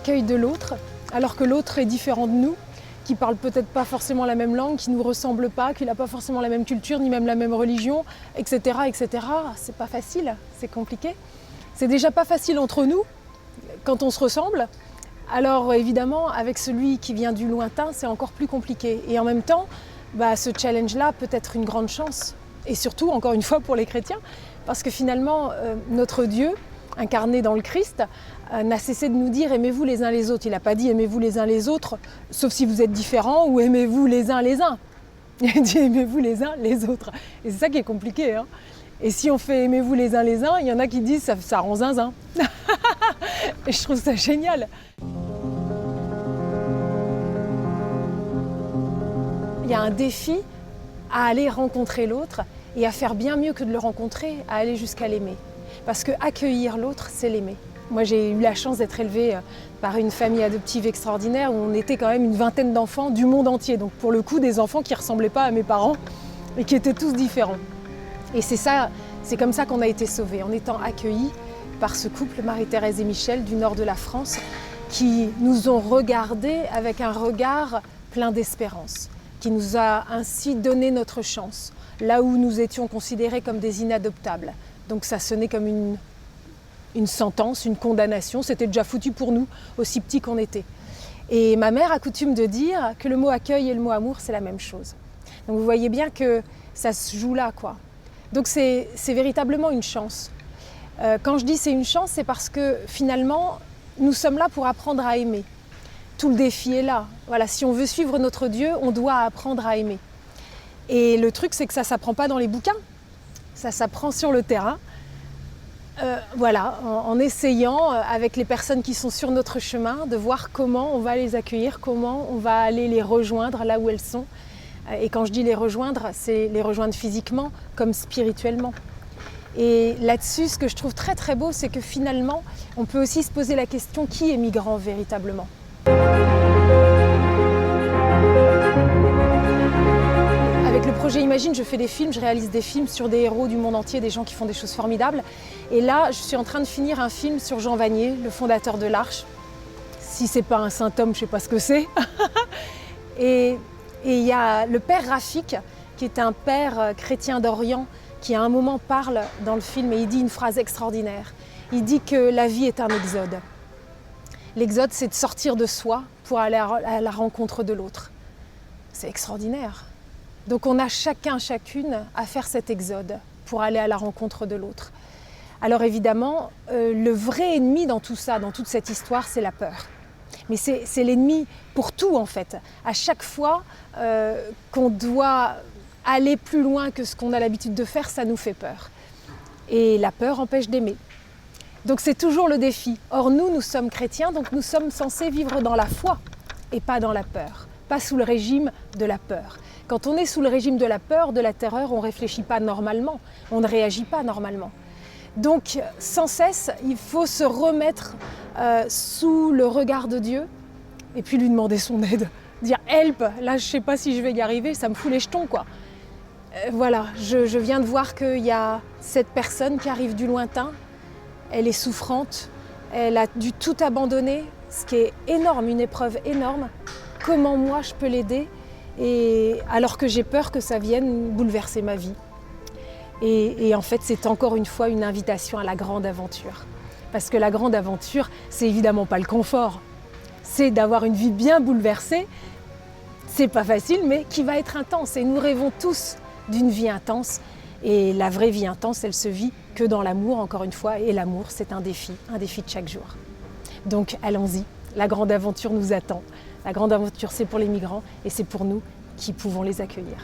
l'accueil de l'autre, alors que l'autre est différent de nous, qui parle peut-être pas forcément la même langue, qui nous ressemble pas, qui n'a pas forcément la même culture, ni même la même religion, etc., etc. C'est pas facile, c'est compliqué. C'est déjà pas facile entre nous, quand on se ressemble. Alors évidemment, avec celui qui vient du lointain, c'est encore plus compliqué. Et en même temps, ce challenge-là peut être une grande chance. Et surtout, encore une fois, pour les chrétiens, parce que finalement, notre Dieu, incarné dans le Christ, n'a cessé de nous dire « aimez-vous les uns les autres ». Il n'a pas dit « aimez-vous les uns les autres », sauf si vous êtes différents, ou « aimez-vous les uns les uns ». Il dit « aimez-vous les uns les autres ». Et c'est ça qui est compliqué, hein. Et si on fait « aimez-vous les uns les uns », il y en a qui disent « ça rend zinzin ». Et je trouve ça génial. Il y a un défi à aller rencontrer l'autre et à faire bien mieux que de le rencontrer, à aller jusqu'à l'aimer. Parce que accueillir l'autre, c'est l'aimer. Moi, j'ai eu la chance d'être élevée par une famille adoptive extraordinaire où on était quand même une vingtaine d'enfants du monde entier. Donc pour le coup, des enfants qui ne ressemblaient pas à mes parents et qui étaient tous différents. Et c'est comme ça qu'on a été sauvés, en étant accueillis par ce couple, Marie-Thérèse et Michel, du nord de la France, qui nous ont regardés avec un regard plein d'espérance, qui nous a ainsi donné notre chance, là où nous étions considérés comme des inadoptables. Donc ça sonnait comme une sentence, une condamnation, c'était déjà foutu pour nous, aussi petits qu'on était. Et ma mère a coutume de dire que le mot accueil et le mot amour, c'est la même chose. Donc vous voyez bien que ça se joue là, quoi. Donc c'est véritablement une chance. Quand je dis c'est une chance, c'est parce que finalement, nous sommes là pour apprendre à aimer. Tout le défi est là. Voilà, si on veut suivre notre Dieu, on doit apprendre à aimer. Et le truc, c'est que ça ne s'apprend pas dans les bouquins. Ça s'apprend sur le terrain. En essayant avec les personnes qui sont sur notre chemin, de voir comment on va les accueillir, comment on va aller les rejoindre là où elles sont. Et quand je dis les rejoindre, c'est les rejoindre physiquement comme spirituellement. Et là-dessus, ce que je trouve très très beau, c'est que finalement, on peut aussi se poser la question, qui est migrant véritablement ? Avec le projet Imagine, je fais des films, je réalise des films sur des héros du monde entier, des gens qui font des choses formidables. Et là, je suis en train de finir un film sur Jean Vanier, le fondateur de l'Arche. Si c'est pas un saint homme, je sais pas ce que c'est. Et il y a le père Rafik, qui est un père chrétien d'Orient, qui à un moment parle dans le film et il dit une phrase extraordinaire. Il dit que la vie est un exode. L'exode, c'est de sortir de soi pour aller à la rencontre de l'autre. C'est extraordinaire. Donc on a chacun, chacune à faire cet exode pour aller à la rencontre de l'autre. Alors évidemment, le vrai ennemi dans tout ça, dans toute cette histoire, c'est la peur. Mais c'est l'ennemi pour tout en fait. À chaque fois qu'on doit aller plus loin que ce qu'on a l'habitude de faire, ça nous fait peur. Et la peur empêche d'aimer. Donc c'est toujours le défi. Or nous sommes chrétiens, donc nous sommes censés vivre dans la foi et pas dans la peur, pas sous le régime de la peur. Quand on est sous le régime de la peur, de la terreur, on ne réfléchit pas normalement, on ne réagit pas normalement. Donc sans cesse, il faut se remettre sous le regard de Dieu et puis lui demander son aide. Dire « help », là je ne sais pas si je vais y arriver, ça me fout les jetons quoi. Voilà, je viens de voir qu'il y a cette personne qui arrive du lointain, elle est souffrante, elle a dû tout abandonner, ce qui est énorme, une épreuve énorme. Comment moi je peux l'aider, et alors que j'ai peur que ça vienne bouleverser ma vie. Et en fait, c'est encore une fois une invitation à la grande aventure. Parce que la grande aventure, c'est évidemment pas le confort. C'est d'avoir une vie bien bouleversée. C'est pas facile, mais qui va être intense. Et nous rêvons tous d'une vie intense. Et la vraie vie intense, elle se vit que dans l'amour, encore une fois. Et l'amour, c'est un défi de chaque jour. Donc allons-y, la grande aventure nous attend. La grande aventure, c'est pour les migrants et c'est pour nous qui pouvons les accueillir.